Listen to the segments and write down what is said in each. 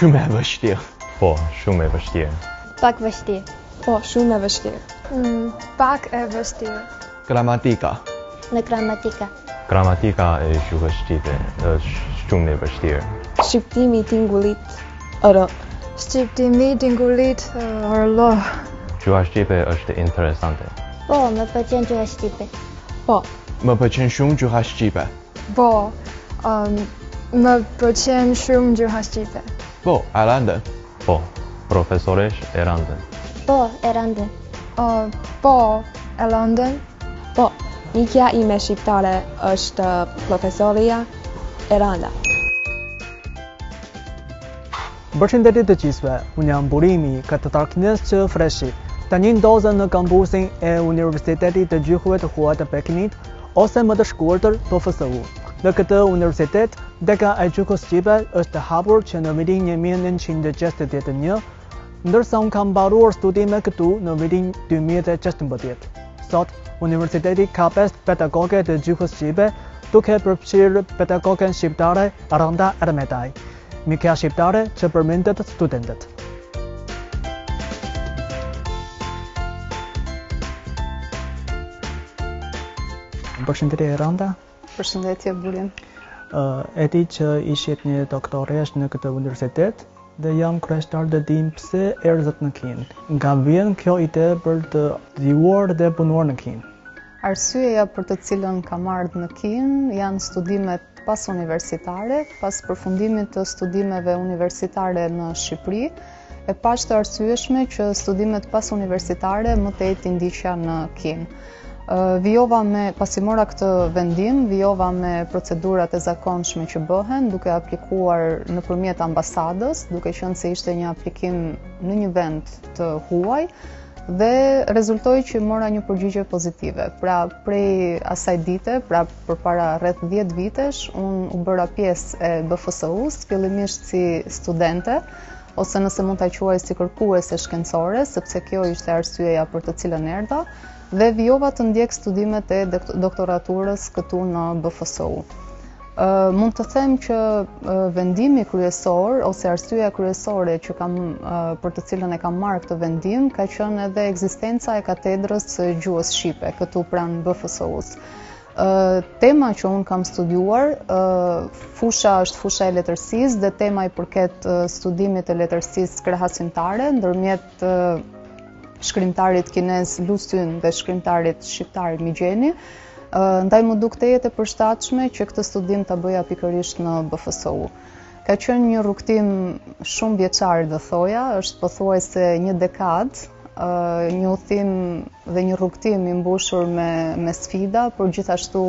Shumë e vështirë. Po, shumë e vështirë. Pak vështirë. Po, shumë e vështirë. Pak e vështirë. Gramatika. Në gramatika. Gramatika e gjuhës shqipe është shumë e vështirë. Shqiptimi i tingullit ërë. Shqiptimi i tingullit ërë. Gjuha shqipe është interesante. Po, më pëlqen gjuha shqipe. Po, Më pëlqen shumë gjuha shqipe. Po, më pëlqen shumë gjuha shqipe. Po, e rëndë. Po, profesoresh e rëndën. Po, e rëndën. Po, e London. po, mikja ime shqiptare është profesoria Eranda. Përshëndetje të gjithëve, unë jam Burimi, katetar Kines që Freshi. Tani ndodhem në kampusin e Universitetit të Gjuhëve të Huaj të Pekinit, ose më të shkurtër PFSU. Në këtë universitet, deka e gjuhës shqipe është e hapur që në vitin 1961, ndërsa unë kam mbaruar studime këtu në vitin 2016. Sot, universiteti ka 5 pedagoge të gjuhës shqipe, duke përfshirë pedagogen shqiptare Randa Ermetaj, mikja shqiptare që përmendet studentët. Përshëndetje Randa. Përshëndetje Burim. E di që ishit një doktoresh në këtë universitet dhe jam kryestar të dim pse erdhët në Kinë. Nga vjen kjo ide për të studiuar dhe punuar në Kinë? Arsyeja për të cilën kam ardhur në Kinë janë studimet pas universitare, pas përfundimit të studimeve universitare në Shqipëri, e pash të arsyeshme që studimet pas universitare më tej ndiqja në Kinë. Pasi mora këtë vendim, vijova me procedurat e zakonshme që bëhen, duke aplikuar nëpërmjet ambasadës, duke qenë se ishte një aplikim në një vend të huaj, dhe rezultoi që mora një përgjigje pozitive. Pra, prej asaj dite, pra përpara rreth 10 vitesh, unë u bëra pjesë e BFSU-s, fillimisht si studente, ose nëse mund ta quaj si kërkuese shkencore, sepse kjo ishte arsyeja për të cilën erdha, dhe vijova të ndjek studimet e doktoraturës këtu në BFSU. Mund të them që vendimi kryesor ose arsyeja kryesore që për të cilën e kam marrë këtë vendim ka qenë edhe ekzistenca e katedrës së gjuhës shqipe këtu pranë BFSU-s. Tema që unë kam studiuar, fusha është fusha e letërsisë dhe tema i përket studimit të letërsisë krahasimtare ndërmjet shkrimtarit kinez Lu Xun dhe shkrimtarit shqiptar Migjeni, ndaj më dukte jetë e përshtatshme që këtë studim ta bëja pikërisht në BFSU. Ka qenë një rrugtim shumë vjeçar dhe thoja, është pothuajse një dekadë, një udhtim dhe një rrugtim i mbushur me sfida, por gjithashtu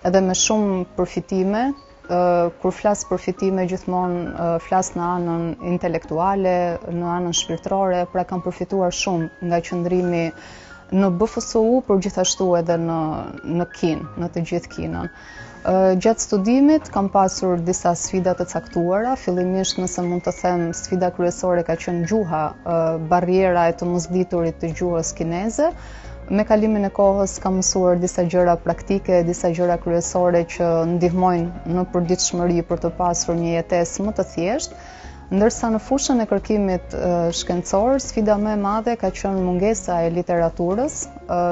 edhe me shumë përfitime. Kur flas përfitime gjithmonë flas në anën intelektuale, në anën shpirtërore, pra kam përfituar shumë nga qëndrimi në BFSU, por gjithashtu edhe në Kinë, në të gjithë Kinën. Gjatë studimit kam pasur disa sfida të caktuara, fillimisht nëse mund të them sfida kryesore ka qenë gjuha, barriera e të mosditurit të gjuhës kineze. Me kalimin e kohës kam mësuar disa gjëra praktike, disa gjëra kryesore që ndihmojnë në përditshmëri për të pasur një jetesë më të thjeshtë, ndërsa në fushën e kërkimit shkencor, sfida më e madhe ka qenë mungesa e literaturës,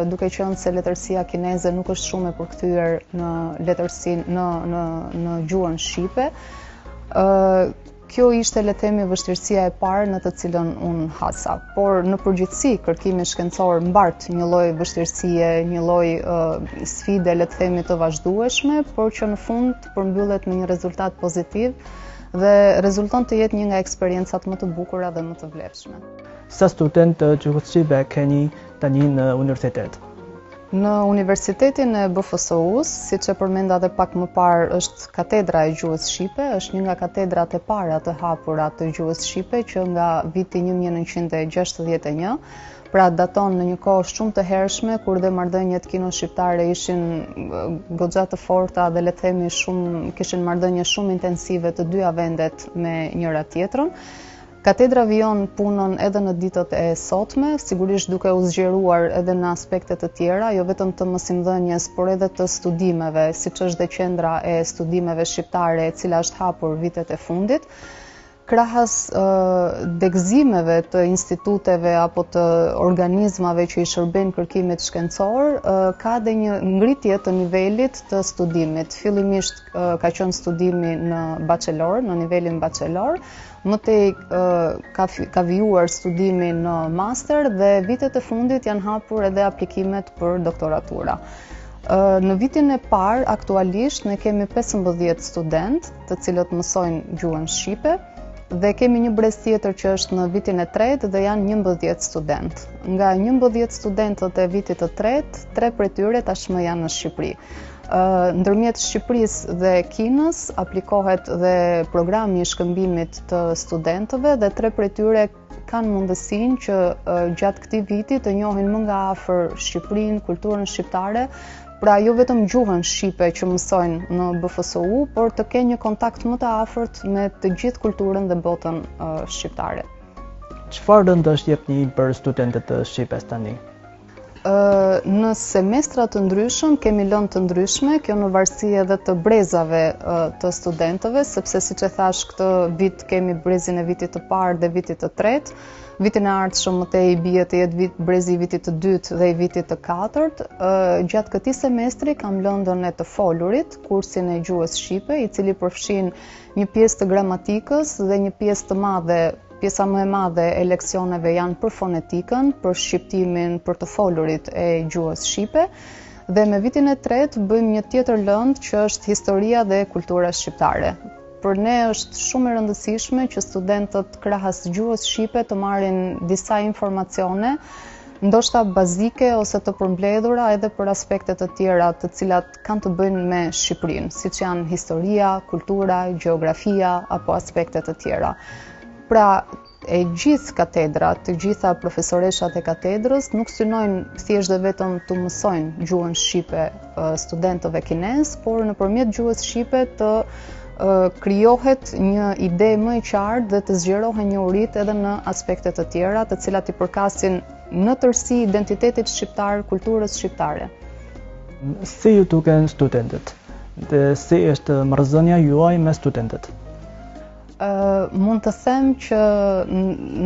duke qenë se letërsia kineze nuk është shumë e përkthyer në gjuhën shqipe. Kjo ishte, le të themi, vështirësia e parë në të cilën unë hasa. Por në përgjithësi, kërkimi shkencor mbart një lloj vështirësie, një lloj sfide, le të themi, të vazhdueshme, por që në fund përmbyllet me një rezultat pozitiv dhe rezulton të jetë një nga eksperiencat më të bukura dhe më të vlefshme. Sa student të gjuhës shqipe keni tani në universitet? Në Universitetin e BFSU-s, siç e përmenda edhe pak më parë, është katedra e gjuhës shqipe, është një nga katedrat e para të hapura të gjuhës shqipe që nga viti 1961, pra daton në një kohë shumë të hershme kur dhe marrëdhëniet kino-shqiptare ishin goxha të forta dhe le të themi kishin marrëdhënie shumë intensive të dyja vendet me njëra tjetrën. Katedra vijon punën edhe në ditët e sotme, sigurisht duke u zgjeruar edhe në aspekte të tjera, jo vetëm të mësimdhënies, por edhe të studimeve, siç është dhe qendra e studimeve shqiptare, e cila është hapur vitet e fundit. krahas degëzimeve të instituteve apo të organizmave që i shërben kërkimit shkencor, ka dhe një ngritje të nivelit të studimit. Fillimisht ka qenë studimi në bachelor, në nivelin bachelor, mëtej ka vijuar studimi në master dhe vitet e fundit janë hapur edhe aplikimet për doktoratura. Në vitin e parë, aktualisht, ne kemi 15 student të cilët mësojnë gjuhën shqipe dhe kemi një brez tjetër që është në vitin e tretë dhe janë 11 student. Nga 11 studentët e vitit të tretë, 3 prej tyre tashmë janë në Shqipëri. Ndërmjet Shqipërisë dhe Kinës aplikohet dhe programi i shkëmbimit të studentëve dhe 3 prej tyre kanë mundësinë që gjatë këtij viti të njohin më nga afër Shqipërinë, kulturën shqiptare, pra jo vetëm gjuhën shqipe që mësojnë në BFSU, por të kenë një kontakt më të afërt me të gjithë kulturën dhe botën shqiptare. Çfarë rëndë është jepni për studentët të Shqipes tani? Në semestra të ndryshëm kemi lënë të ndryshme, kjo në varësi edhe të brezave të studentëve, sepse siç e thash këtë vit kemi brezin e vitit të parë dhe vitit të tretë. Vitin e ardhshëm mëtej i bie të jetë brezi i vitit të dytë dhe i vitit të katërt. Gjatë këtij semestri kam lënë dhënë të folurit, kursin e gjuhës shqipe, i cili përfshin një pjesë të gramatikës dhe një pjesë të madhe. Pjesa më e madhe e leksioneve janë për fonetikën, për shqiptimin, për të folurit e gjuhës shqipe. Dhe me vitin e tretë bëjmë një tjetër lëndë që është historia dhe kultura shqiptare. Për ne është shumë e rëndësishme që studentët krahas gjuhës shqipe të marrin disa informacione, ndoshta bazike ose të përmbledhura edhe për aspekte të tjera të cilat kanë të bëjnë me Shqipërinë, siç janë historia, kultura, gjeografia apo aspekte të tjera. Pra, e gjithë katedrat, të gjitha profesoreshat e katedrës nuk synojnë thjesht dhe vetëm të mësojnë gjuhën shqipe studentëve kinez, por nëpërmjet gjuhës shqipe të krijohet një ide më e qartë dhe të zgjerohen njohuritë edhe në aspekte të tjera, të cilat i përkasin në tërësi identitetit shqiptar, kulturës shqiptare. Si ju duken studentët dhe si është marrëdhënia juaj me studentët? Mund të them që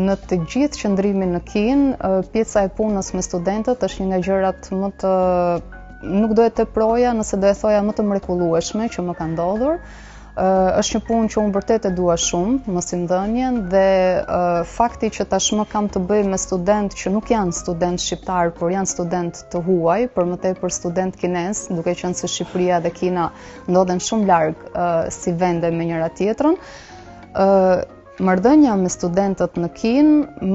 në të gjithë qëndrimin në Kinë, pjesa e punës me studentët është një nga gjërat më të, nuk do e teproja, nëse do e thoja më të mrekullueshme që më ka ndodhur. Është një punë që unë vërtet e dua shumë, mosindhënien, dhe fakti që tashmë kam të bëj me student që nuk janë student shqiptar, por janë student të huaj, për më tepër student kinez, duke qenë se Shqipëria dhe Kina ndodhen shumë larg si vende me njëra tjetrën. Marrëdhënia me studentët në Kinë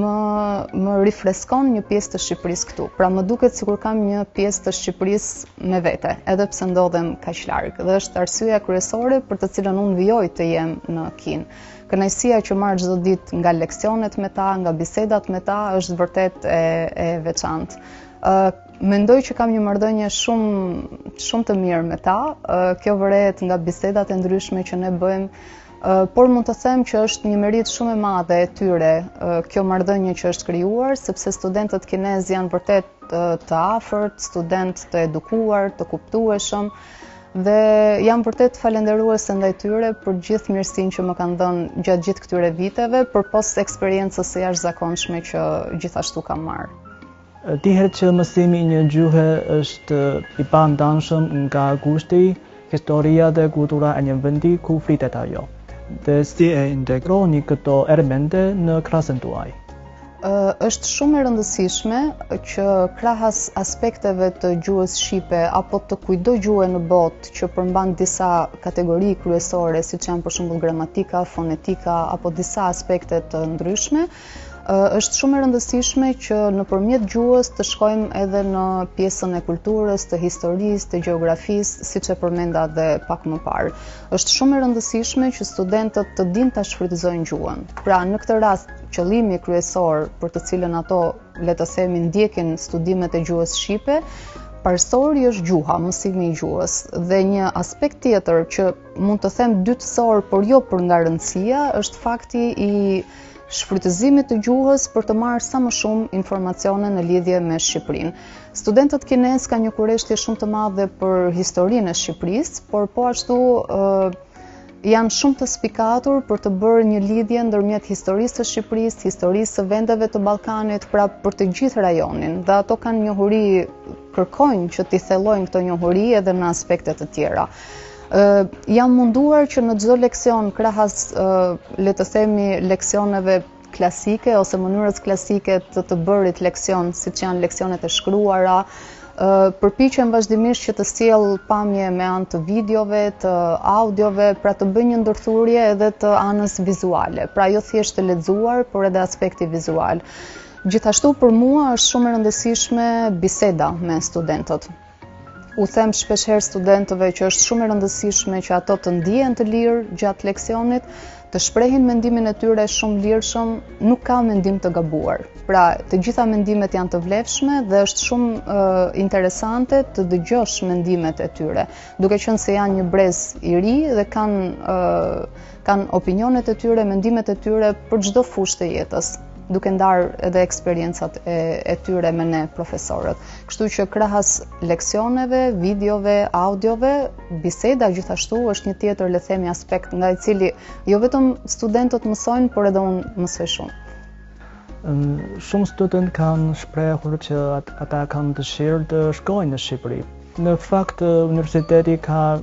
më rifreskon një pjesë të Shqipërisë këtu. Pra më duket sikur kam një pjesë të Shqipërisë me vete, edhe pse ndodhem kaq larg. Dhe është arsyeja kryesore për të cilën unë vijoj të jem në Kinë. Kënaqësia që marr çdo ditë nga leksionet me ta, nga bisedat me ta, është vërtet e veçantë. Mendoj që kam një marrëdhënie shumë të mirë me ta. Kjo vërehet nga bisedat e ndryshme që ne bëjmë. Por mund të them që është një merit shumë e madhe e tyre kjo marrëdhënie që është krijuar, sepse studentët kinez janë vërtet të afërt, student të edukuar, të kuptueshëm dhe jam vërtet falenderuese ndaj tyre për gjithë mirësinë që më kanë dhënë gjatë gjithë këtyre viteve, përpos eksperiencës së jashtëzakonshme që gjithashtu kam marrë. Dihet që mësimi i një gjuhe është i pandanshëm nga gushti, historia dhe kultura e një vendi ku flitet ajo. Dhe si e integroni këto elemente në klasën tuaj? Është shumë e rëndësishme që krahas aspekteve të gjuhës shqipe apo të kujdo gjuhe në botë që përmban disa kategori kryesore, siç janë për shembull gramatika, fonetika apo disa aspekte të ndryshme, është shumë e rëndësishme që nëpërmjet gjuhës të shkojmë edhe në pjesën e kulturës, të historisë, të gjeografisë, siç e përmenda dhe pak më parë. Është shumë e rëndësishme që studentët të dinë ta shfrytëzojnë gjuhën. Pra, në këtë rast, qëllimi kryesor për të cilën ato, le të themi, ndjekin studimet e gjuhës shqipe, parsori është gjuha, mësimi i gjuhës. Dhe një aspekt tjetër që mund të them dytësor, por jo për nga rëndësia, është fakti i shfrytëzimit të gjuhës për të marrë sa më shumë informacione në lidhje me Shqipërinë. Studentët kinez kanë një kurreshtje shumë të madhe për historinë e Shqipërisë, por po ashtu janë shumë të spikatur për të bërë një lidhje ndërmjet historisë të Shqipërisë, historisë së vendeve të Ballkanit, pra për të gjithë rajonin, dhe ato kanë njohuri, kërkojnë që t'i thellojnë këtë njohuri edhe në aspekte të tjera. Jam munduar që në çdo leksion, krahas le të themi leksioneve klasike ose mënyrës klasike të bërit leksion, siç janë leksionet e shkruara, përpiqem vazhdimisht që të sjell pamje me anë të videove, të audiove, pra të bëj një ndërthurje edhe të anës vizuale, pra jo thjesht të lexuar, por edhe aspekti vizual. Gjithashtu për mua është shumë e rëndësishme biseda me studentët. U them shpeshherë studentëve që është shumë e rëndësishme që ato të ndihen të lirë gjatë leksionit, të shprehin mendimin e tyre shumë lirshëm, nuk ka mendim të gabuar. Pra, të gjitha mendimet janë të vlefshme dhe është shumë interesante të dëgjosh mendimet e tyre, duke qenë se janë një brez i ri dhe kanë opinionet e tyre, mendimet e tyre për çdo fushë të jetës, duke ndarë edhe eksperiencat e tyre me ne profesorët. Kështu që krahas leksioneve, videove, audiove, biseda gjithashtu është një tjetër, le themi, aspekt nga i cili jo vetëm studentët mësojnë, por edhe unë mësoj shumë. Shumë student kanë shprehur që ata kanë dëshirë të shkojnë në Shqipëri. Në fakt, universiteti ka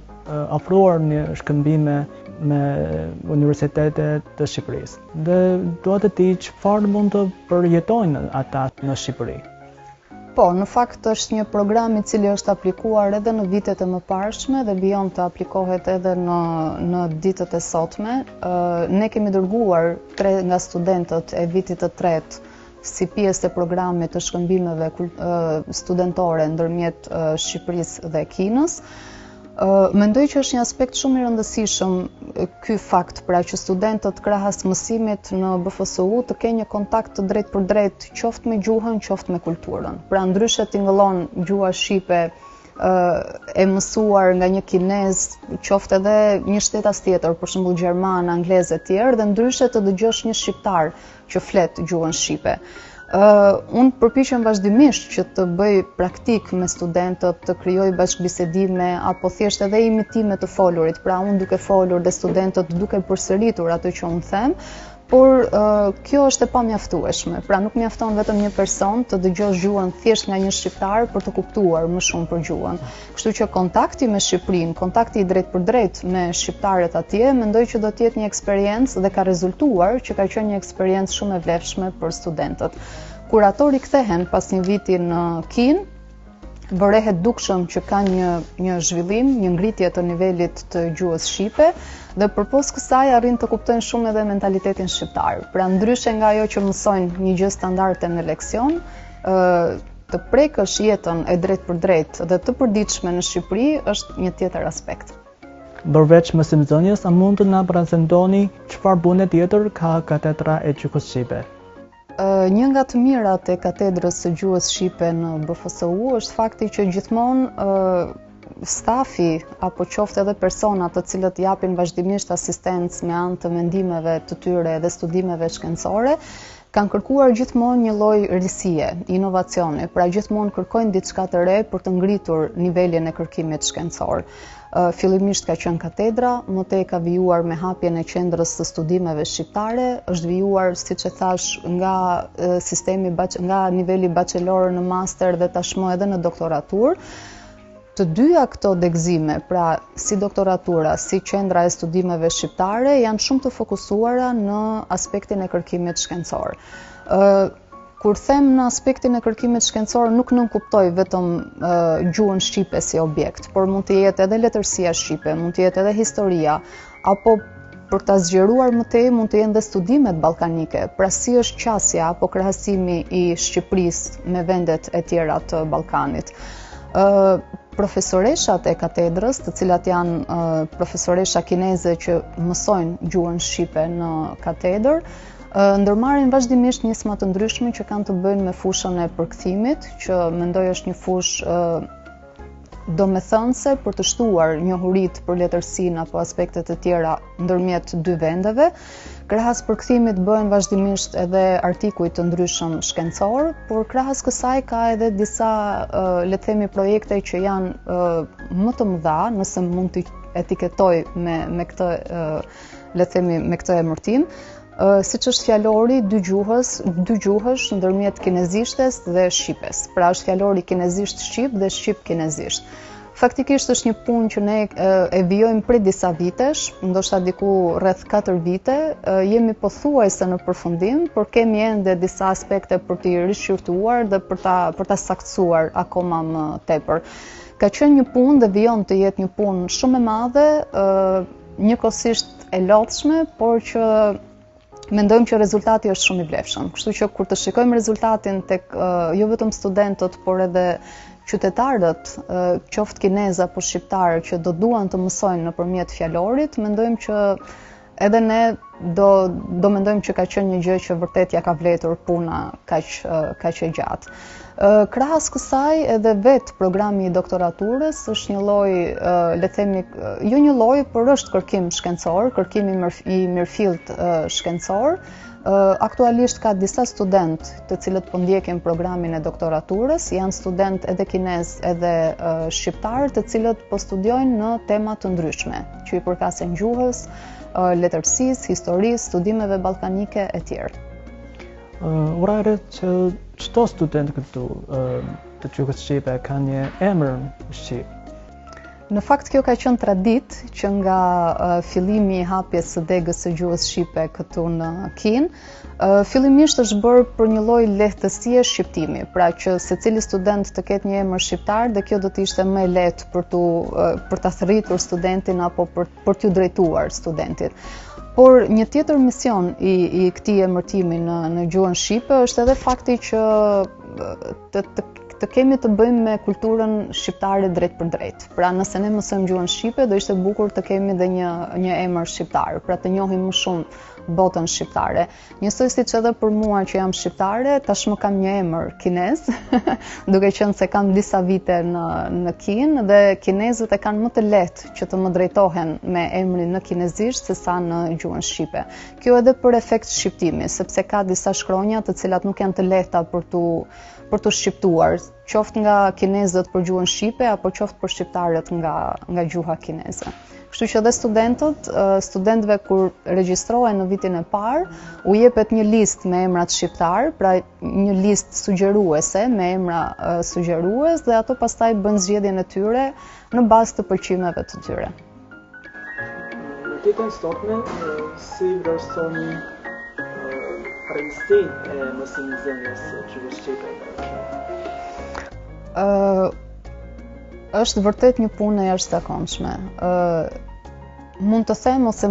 ofruar një shkëmbime me universitetet të Shqipërisë. Dhe dua të di çfarë mund të përjetojnë ata në Shqipëri. Po, në fakt është një program i cili është aplikuar edhe në vitet e mëparshme dhe vijon të aplikohet edhe në ditët e sotme. Ne kemi dërguar 3 nga studentët e vitit të tretë si pjesë të programit të shkëmbimeve studentore ndërmjet Shqipërisë dhe Kinës. Mendoj që është një aspekt shumë i rëndësishëm ky fakt, pra që studentët krahas mësimit në BFSU të kenë një kontakt të drejtë për drejtë qoftë me gjuhën, qoftë me kulturën. Pra ndryshe tingëllon gjuha shqipe e mësuar nga një kinez, qoftë edhe një shtetas tjetër, për shembull gjerman, anglez e tjerë, dhe ndryshe të dëgjosh një shqiptar që flet gjuhën shqipe. Unë përpiqem vazhdimisht që të bëj praktik me studentët, të krijoj bashkëbisedime apo thjesht edhe imitime të folurit, pra unë duke folur dhe studentët duke përsëritur atë që unë them, por kjo është e pamjaftueshme. Pra nuk mjafton vetëm një person të dëgjosh gjuhën thjesht nga një shqiptar për të kuptuar më shumë për gjuhën. Kështu që kontakti me Shqipërinë, kontakti i drejt për drejt me shqiptarët atje, mendoj që do të jetë një eksperiencë dhe ka rezultuar që ka qenë një eksperiencë shumë e vlefshme për studentët. Kur ato rikthehen pas një viti në Kinë, bërehet dukshëm që ka një zhvillim, një ngritje të nivelit të gjuhës shqipe dhe përpos kësaj arrin të kuptojnë shumë edhe mentalitetin shqiptar. Pra ndryshe nga ajo që mësojnë një gjë standarde në leksion, të prekësh jetën e drejt për drejt dhe të përditshme në Shqipëri është një tjetër aspekt. Përveç mësimdhënies, a mund të na prezantoni çfarë bune tjetër ka katedra e gjuhës shqipe? Një nga të mirat e katedrës së gjuhës shqipe në BFSU është fakti që gjithmonë stafi apo qoftë edhe personat të cilët japin vazhdimisht asistencë me anë të mendimeve të tyre dhe studimeve shkencore kanë kërkuar gjithmonë një lloj risie, inovacioni, pra gjithmonë kërkojnë diçka të re për të ngritur nivelin e kërkimit shkencor. Fillimisht ka qenë katedra, më tej ka vijuar me hapjen e qendrës së studimeve shqiptare, është vijuar, siç e thash, nga sistemi nga niveli bachelor në master dhe tashmë edhe në doktoraturë. Të dyja këto degëzime, pra si doktoratura, si qendra e studimeve shqiptare, janë shumë të fokusuara në aspektin e kërkimit shkencor. Kur them në aspektin e kërkimit shkencor, nuk nënkuptoj vetëm gjuhën shqipe si objekt, por mund të jetë edhe letërsia shqipe, mund të jetë edhe historia, apo për ta zgjeruar më tej mund të jenë dhe studimet ballkanike, pra si është qasja apo krahasimi i Shqipërisë me vendet e tjera të Ballkanit. Profesoreshat e katedrës, të cilat janë profesoresha kineze që mësojnë gjuhën shqipe në katedër, ndërmarrin vazhdimisht nisma të ndryshme që kanë të bëjnë me fushën e përkthimit, që mendoj është një fushë domethënëse për të shtuar njohuritë për letërsinë apo aspektet e tjera ndërmjet dy vendeve. Krahas përkthimit bëhen vazhdimisht edhe artikuj të ndryshëm shkencor, por krahas kësaj ka edhe disa le të themi projekte që janë më të mëdha, nëse mund etiketoj me këtë, le të themi, me këtë emërtim, siç është fjalori dy gjuhësh ndërmjet kinezishtes dhe shqipes. Pra është fjalori kinezisht shqip dhe shqip kinezisht. Faktikisht është një punë që ne e vijojmë prej disa vitesh, ndoshta diku rreth 4 vite, jemi pothuajse në përfundim, por kemi ende disa aspekte për t'i rishqyrtuar dhe për ta saktësuar akoma më tepër. Ka qenë një punë dhe vijon të jetë një punë shumë e madhe, njëkohësisht e lodhshme, por që mendojmë që rezultati është shumë i vlefshëm. Kështu që kur të shikojmë rezultatin tek jo vetëm studentët, por edhe qytetarët, qoftë kinez apo shqiptarë që do duan të mësojnë nëpërmjet fjalorit, mendojmë që edhe ne do mendojmë që ka qenë një gjë që vërtet ja ka vletur puna kaq e gjatë. Krahas kësaj edhe vetë programi i doktoraturës është një lloj, le të themi, jo një lloj, por është kërkim shkencor, kërkim i mirëfillt shkencor. Aktualisht ka disa student të cilët po ndjekin programin e doktoraturës, janë student edhe kinez edhe shqiptar, të cilët po studiojnë në tema të ndryshme, që i përkasin gjuhës, letërsisë, historisë, studimeve ballkanike e tjerë. Urare që çdo student këtu të gjuhës shqipe ka një emër shqip. Në fakt kjo ka qenë traditë që nga fillimi i hapjes së degës së gjuhës shqipe këtu në Kinë, fillimisht është bërë për një lloj lehtësie shqiptimi, pra që secili student të ketë një emër shqiptar dhe kjo do të ishte më e lehtë për ta thërritur studentin apo për t'u drejtuar studentit. Por një tjetër mision i këtij emërtimi në gjuhën shqipe është edhe fakti që të kemi të bëjmë me kulturën shqiptare drejt për drejt. Pra nëse ne mësojmë gjuhën shqipe, do ishte bukur të kemi dhe një emër shqiptar, pra të njohim më shumë botën shqiptare. Njësoj siç edhe për mua që jam shqiptare, tashmë kam një emër kinez, duke qenë se kam disa vite në Kinë dhe kinezët e kanë më të lehtë që të më drejtohen me emrin në kinezisht se sa në gjuhën shqipe. Kjo edhe për efekt shqiptimi, sepse ka disa shkronja të cilat nuk janë të lehta për të shqiptuar, qoftë nga kinezët për gjuhën shqipe apo qoftë për shqiptarët nga gjuha kineze. Kështu që dhe studentëve kur regjistrohen në vitin e parë, u jepet një listë me emrat shqiptar, pra një listë sugjeruese me emra sugjerues dhe ato pastaj bën zgjedhjen e tyre në bazë të pëlqimeve të tyre. Në ditën sotme, si vlerësoni rëndësinë e mësimzënies së gjuhës shqipe? Është vërtet një punë e jashtëzakonshme. Mund të them, ose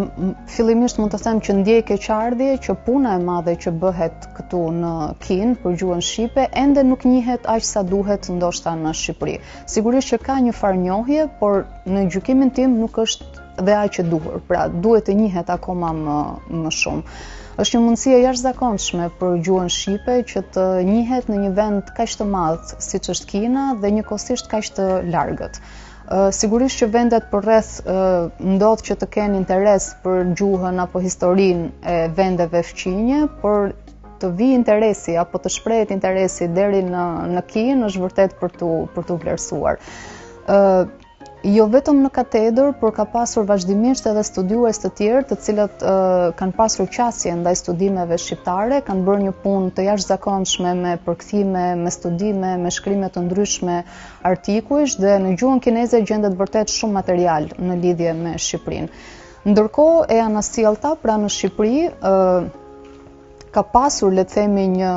fillimisht mund të them që ndjej keqardhje që puna e madhe që bëhet këtu në Kinë për gjuhën shqipe ende nuk njihet aq sa duhet ndoshta në Shqipëri. Sigurisht që ka një farë njohje, por në gjykimin tim nuk është dhe aq e duhur. Pra duhet të njihet akoma më shumë. Është një mundësi e jashtëzakonshme për gjuhën shqipe që të njihet në një vend kaq të madh siç është Kina dhe njëkohësisht kaq të largët. Sigurisht që vendet përreth ndodh që të kenë interes për gjuhën apo historinë e vendeve fqinje, por të vi interesi apo të shprehet interesi deri në Kinë është vërtet për tu vlerësuar. Jo vetëm në katedër, por ka pasur vazhdimisht edhe studiues të tjerë të cilët kanë pasur qasje ndaj studimeve shqiptare, kanë bërë një punë të jashtëzakonshme me përkthime, me studime, me shkrime të ndryshme artikujsh dhe në gjuhën kineze gjendet vërtet shumë material në lidhje me Shqipërinë. Ndërkohë e anasjellta, pra në Shqipëri ka pasur, le të themi, një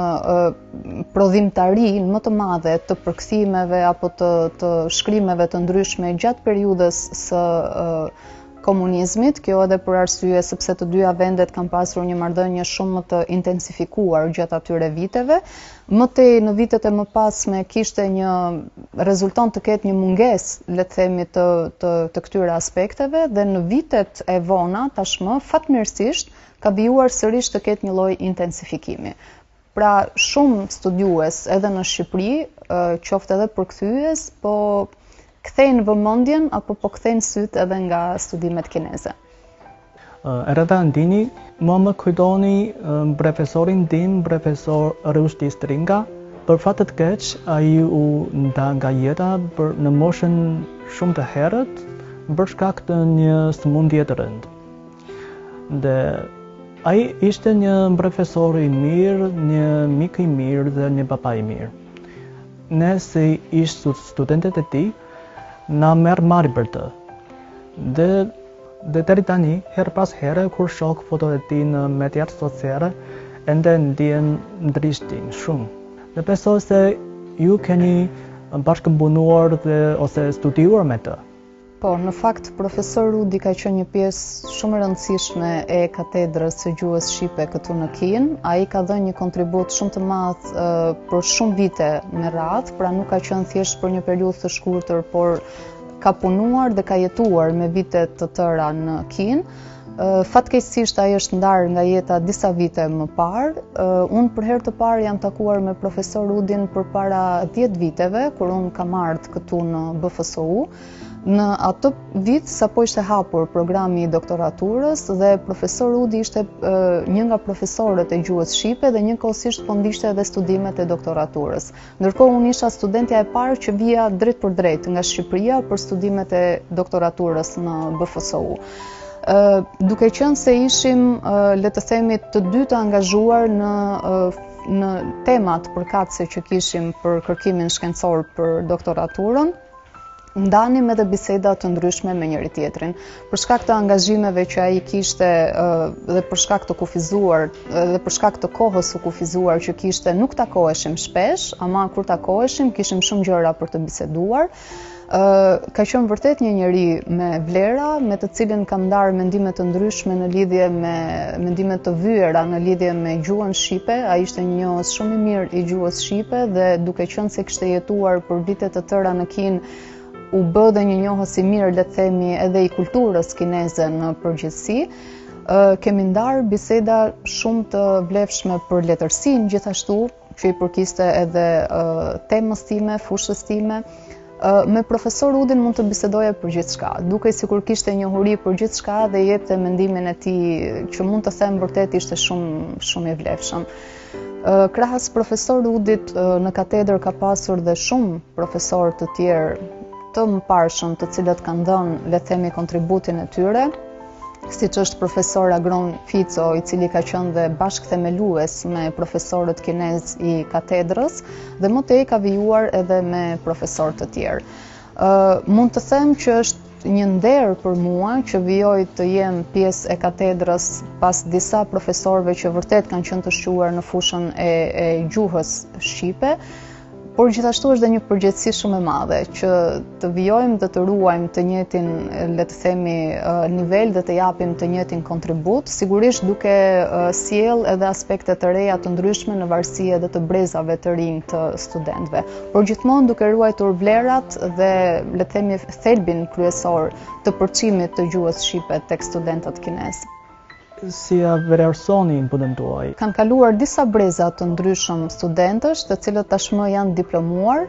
prodhimtari më të madhe të përkthimeve apo të shkrimeve të ndryshme gjatë periudhës së komunizmit, kjo edhe për arsye sepse të dyja vendet kanë pasur një marrëdhënie shumë më të intensifikuar gjatë atyre viteve. Më tej në vitet e mëpasme kishte rezulton të ketë një mungesë, le të themi, të këtyre aspekteve dhe në vitet e vona tashmë fatmirësisht ka vijuar sërish të ketë një lloj intensifikimi. Pra shumë studiues edhe në Shqipëri, qoftë edhe përkthyes, po kthejnë vëmendjen apo po kthejnë syt edhe nga studimet kineze. Edhe ndini, mua më kujtoni profesorin tim, profesor Rushdi Stringa. Për fat të keq, ai u nda nga jeta në moshën shumë të herët për shkak të një sëmundje të rëndë. Dhe ai ishte një profesor i mirë, një mik i mirë dhe një papa i mirë. Ne si ish studentët e tij na merr mari për të. Dhe deri tani, her pas here kur shoh fotot e tij në mediat sociale, ende ndjen ndrishtin shumë. Dhe besoj se ju keni bashkëpunuar ose studiuar me të. Po, në fakt, profesor Rudi ka qenë një pjesë shumë e rëndësishme e katedrës së gjuhës shqipe këtu në Kinë. Ai ka dhënë një kontribut shumë të madh për shumë vite me radhë, pra nuk ka qenë thjesht për një periudhë të shkurtër, por ka punuar dhe ka jetuar me vite të tëra në Kinë. Fatkeqësisht ai është ndarë nga jeta disa vite më parë. Unë për herë të parë jam takuar me profesor Rudin përpara 10 viteve, kur unë kam ardhur këtu në BFSU. Në atë vit, sapo ishte hapur programi i doktoraturës dhe profesor Rudi ishte një nga profesorët e gjuhës shqipe dhe njëkohësisht po ndiqte edhe studimet e doktoraturës. Ndërkohë unë isha studentja e parë që vija drejt për drejt nga Shqipëria për studimet e doktoraturës në BFSU. Duke qenë se ishim, le të themi, të dy të angazhuar në temat përkatëse që kishim për kërkimin shkencor për doktoraturën, ndanim edhe biseda të ndryshme me njëri tjetrin. Për shkak të angazhimeve që ai kishte dhe për shkak të kufizuar dhe për shkak të kohës së kufizuar që kishte, nuk takoheshim shpesh, ama kur takoheshim kishim shumë gjëra për të biseduar. Ka qenë vërtet një njeri me vlera, me të cilin kam ndarë mendime të ndryshme në lidhje me mendime të vyera në lidhje me gjuhën shqipe. Ai ishte një njohës shumë i mirë i gjuhës shqipe dhe duke qenë se kishte jetuar për vite të tëra në Kinë, u bë dhe një njohës i mirë, le të themi, edhe i kulturës kineze në përgjithësi. Kemi ndarë biseda shumë të vlefshme për letërsinë, gjithashtu, që i përkiste edhe temës time, fushës time. Me profesor Rudin mund të bisedoja për gjithçka, duke sikur kishte njohuri për gjithçka dhe jepte mendimin e tij që mund të them vërtet ishte shumë i vlefshëm. Krahas profesor Rudit në katedër ka pasur dhe shumë profesorë të tjerë të mëparshëm, të cilët kanë dhënë, le të themi, kontributin e tyre, siç është profesor Agron Fico, i cili ka qenë dhe bashkëthemelues me profesorët kinez i katedrës dhe më tej ka vijuar edhe me profesorë të tjerë. Mund të them që është një nder për mua që vijoj të jem pjesë e katedrës pas disa profesorëve që vërtet kanë qenë të shquar në fushën e gjuhës shqipe. Por gjithashtu është dhe një përgjegjësi shumë e madhe që të vijojmë dhe të ruajmë të njëjtin, le të themi, nivel dhe të japim të njëjtin kontribut, sigurisht duke sjell edhe aspekte të reja të ndryshme në varësi edhe të brezave të rinj të studentëve. Por gjithmonë duke ruajtur vlerat dhe, le të themi, thelbin kryesor të përçimit të gjuhës shqipe tek studentët kinezë. Si a vlerësoni punën tuaj? Kanë kaluar disa breza të ndryshëm studentësh, të cilët tashmë janë diplomuar.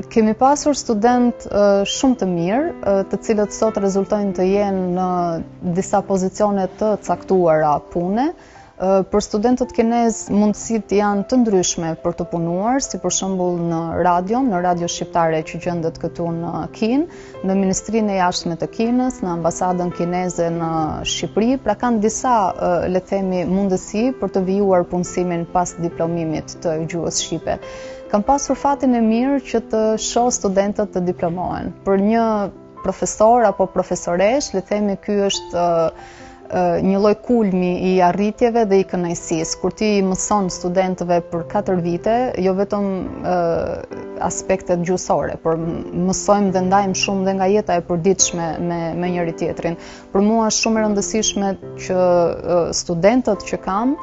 Kemi pasur studentë shumë të mirë, të cilët sot rezultojnë të jenë në disa pozicione të caktuara pune. Për studentët kinez mundësitë janë të ndryshme për të punuar, si për shembull në radio shqiptare që gjendet këtu në Kinë, në Ministrinë e Jashtme të Kinës, në ambasadën kineze në Shqipëri, pra kanë disa, le të themi, mundësi për të vijuar punësimin pas diplomimit të gjuhës shqipe. Kam pasur fatin e mirë që të shoh studentët të diplomohen. Për një profesor apo profesoresh, le të themi, ky është një lloj kulmi i arritjeve dhe i kënaqësisë. Kur ti mëson studentëve për 4 vite, jo vetëm aspektet gjuhësore, por mësojmë dhe ndajmë shumë dhe nga jeta e përditshme me njëri tjetrin. Për mua është shumë e rëndësishme që studentët që kam,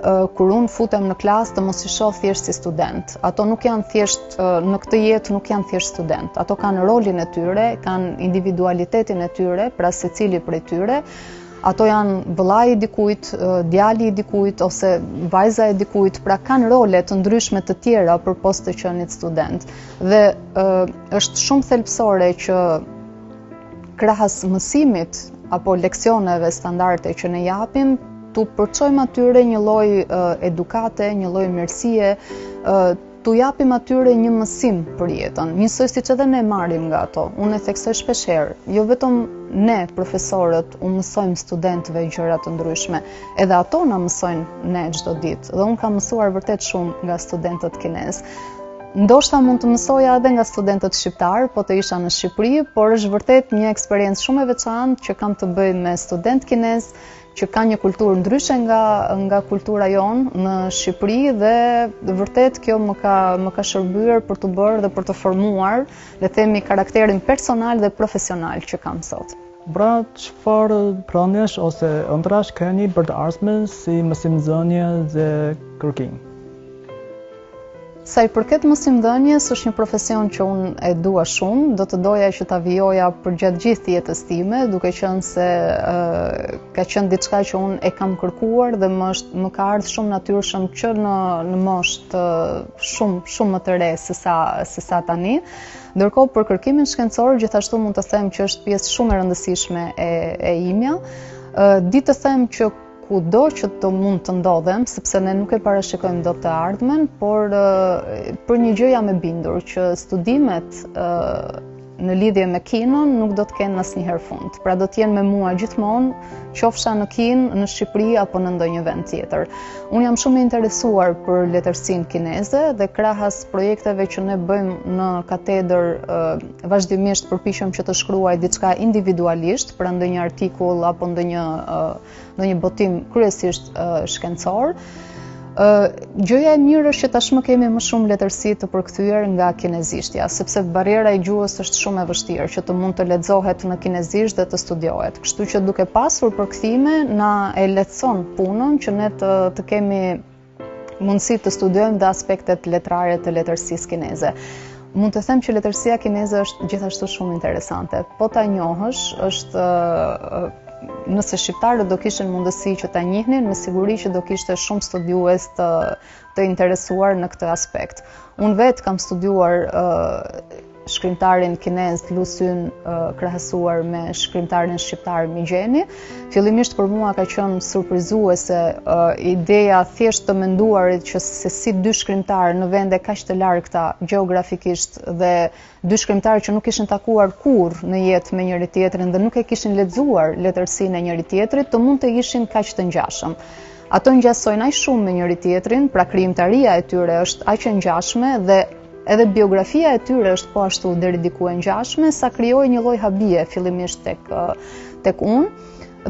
kur unë futem në klasë të mos i shoh thjesht si student. Ato nuk janë thjesht, në këtë jetë nuk janë thjesht student. Ato kanë rolin e tyre, kanë individualitetin e tyre, pra secili prej tyre. Ato janë vëllai i dikujt, djali i dikujt ose vajza e dikujt, pra kanë role të ndryshme të tjera përpos të qenit student. Dhe është shumë thelbësore që krahas mësimit apo leksioneve standarde që ne japim, tu përçojmë atyre një lloj edukate, një lloj mirësie, t'u japim atyre një mësim për jetën, njësoj siç edhe ne marrim nga ato. Unë e theksoj shpeshherë, jo vetëm ne profesorët u mësojmë studentëve gjëra të ndryshme, edhe ato na mësojnë ne çdo ditë. Dhe unë kam mësuar vërtet shumë nga studentët kinez. Ndoshta mund të mësoja edhe nga studentët shqiptar, po të isha në Shqipëri, por është vërtet një eksperiencë shumë e veçantë që kam të bëj me student kinez, që ka një kulturë ndryshe nga kultura jonë në Shqipëri dhe vërtet kjo më ka shërbyer për të bërë dhe për të formuar, le të themi, karakterin personal dhe profesional që kam sot. Pra, çfarë pranesh ose ëndrash keni për të ardhmen si mësimdhënie dhe kërkim? Sa i përket mësimdhënies, është një profesion që unë e dua shumë, do të doja që ta vijoja për gjatë gjithë jetës time, duke qenë se ka qenë diçka që unë e kam kërkuar dhe më ka ardhur shumë natyrshëm që në moshë shumë më të re se sa tani. Ndërkohë për kërkimin shkencor, gjithashtu mund të them që është pjesë shumë e rëndësishme e imja. Di të them që kudo që të mund të ndodhem, sepse ne nuk e parashikojmë dot të ardhmen, por për një gjë jam e bindur që studimet në lidhje me kinon nuk do të kenë asnjëherë fund. Pra do të jenë me mua gjithmonë, qofsha në kinë, në Shqipëri apo në ndonjë vend tjetër. Unë jam shumë e interesuar për letërsinë kineze dhe krahas projekteve që ne bëjmë në katedër, vazhdimisht përpiqem që të shkruaj diçka individualisht për ndonjë artikull apo ndonjë botim kryesisht shkencor. Gjëja e mirë është që tashmë kemi më shumë letërsi të përkthyer nga kinezishtja, sepse barriera e gjuhës është shumë e vështirë që të mund të lexohet në kinezisht dhe të studiohet. Kështu që duke pasur përkthime na e lehtëson punën që ne të kemi mundësi të studiojmë dhe aspektet letrare të letërsisë kineze. Mund të them që letërsia kineze është gjithashtu shumë interesante. Po ta njohësh, nëse shqiptarët do kishin mundësi që ta njihnin, me siguri që do kishte shumë studiues të interesuar në këtë aspekt. Unë vetë kam studiuar shkrimtarin kinez Lu Xun krahasuar me shkrimtarin shqiptar Migjeni. Fillimisht për mua ka qenë surprizuese ideja thjesht të menduarit që se si dy shkrimtarë në vende kaq të largëta gjeografikisht dhe dy shkrimtarë që nuk ishin takuar kurrë në jetë me njëri tjetrin dhe nuk e kishin lexuar letërsinë e njëri tjetrit, të mund të ishin kaq të ngjashëm. Ato ngjasojnë aq shumë me njëri tjetrin, pra krijimtaria e tyre është aq e ngjashme dhe edhe biografia e tyre është po ashtu deri diku e ngjashme, sa krijoi një lloj habie fillimisht tek unë.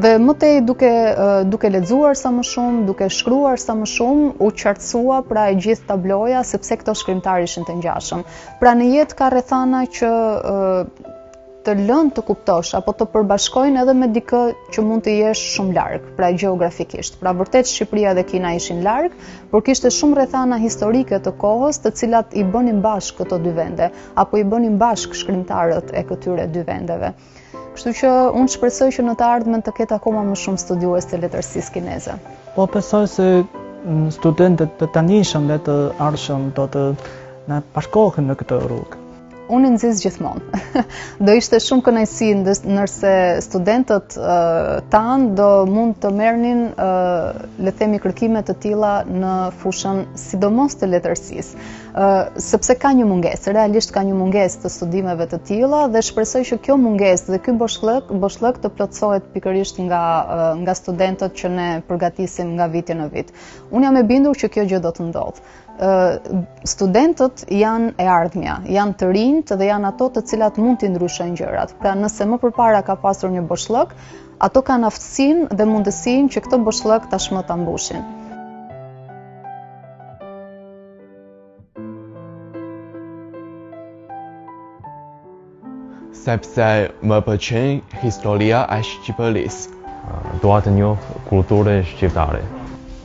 Dhe më tej duke lexuar sa më shumë, duke shkruar sa më shumë, u qartësua pra e gjithë tabloja sepse këto shkrimtarë ishin të ngjashëm. Pra në jetë ka rrethana që të lënë të kuptosh apo të përbashkojnë edhe me dikë që mund të jesh shumë larg, pra gjeografikisht. Pra vërtet Shqipëria dhe Kina ishin larg, por kishte shumë rrethana historike të kohës, të cilat i bënin bashkë këto dy vende, apo i bënin bashkë shkrimtarët e këtyre dy vendeve. Kështu që unë shpresoj që në të ardhmen të ketë akoma më shumë studiues të letërsisë kineze. Po besoj se studentët të tanishëm dhe të ardhshëm do të na bashkohen në këtë rrugë. Unë nxis gjithmonë. Do ishte shumë kënaqësi nëse studentët tanë do mund të merrnin le të themi kërkime të tilla në fushën sidomos të letërsisë. Sepse ka një mungesë, realisht ka një mungesë të studimeve të tilla dhe shpresoj që kjo mungesë dhe ky boshllëk të plotësohet pikërisht nga studentët që ne përgatisim nga viti në vit. Unë jam e bindur që kjo gjë do të ndodhë. Studentët janë e ardhmja, janë të rinjt dhe janë ato të cilat mund t'i ndryshojnë gjërat. Pra nëse më përpara ka pasur një boshllëk, ato kanë aftësinë dhe mundësinë që këtë boshllëk tashmë ta mbushin. Sepse më pëlqen historia e Shqipërisë. Dua të njoh kulturën shqiptare.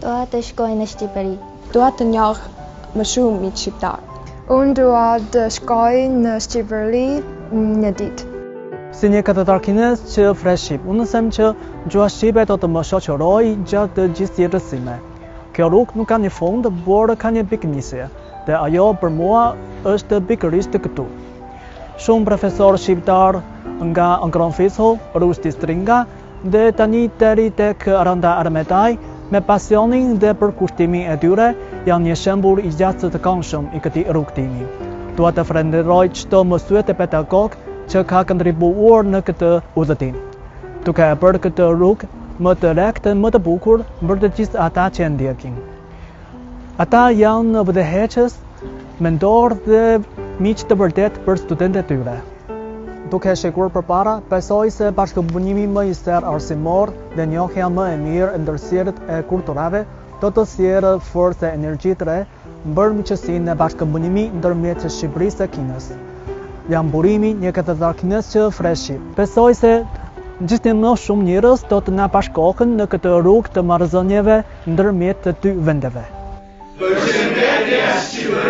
Dua të shkoj në Shqipëri. Dua të njoh më shumë miq shqiptar. Unë dua të shkoj në Shqipëri një ditë. Si një katëtar kinez që flet shqip, unë them që gjuha shqipe do të më shoqërojë gjatë të gjithë jetës time. Kjo rrugë nuk ka një fund, por ka një pikë nisje, dhe ajo për mua është pikërisht këtu. Shumë profesorë shqiptar nga Ankron Fiso, Rusti Stringa dhe tani deri tek Aranda Armetaj me pasionin dhe përkushtimin e tyre janë një shembull I gjatë të këndshëm I këtij rrugtimi. Dua të falenderoj çdo mësues e pedagog që ka kontribuar në këtë udhëtim, duke e bërë këtë rrugë më të lehtë dhe më të bukur për të gjithë ata që e ndjekin. Ata janë vëdëheqës, mentor dhe miq të vërtet për studentët e tyre. Duke shikuar përpara, besoj se bashkëpunimi më I serë arsimor dhe njohja më e mirë e ndërsjelljet e kulturave do të sjellë forcë e energji të re për miqësinë e bashkëpunimit ndërmjet Shqipërisë dhe Kinës. Jam burimi një katedrall kinesë freshi. Besoj se gjithë më shumë njerëz do të na bashkohen në këtë rrugë të marrëdhënieve ndërmjet të dy vendeve. Përshëndetje Shqipëri!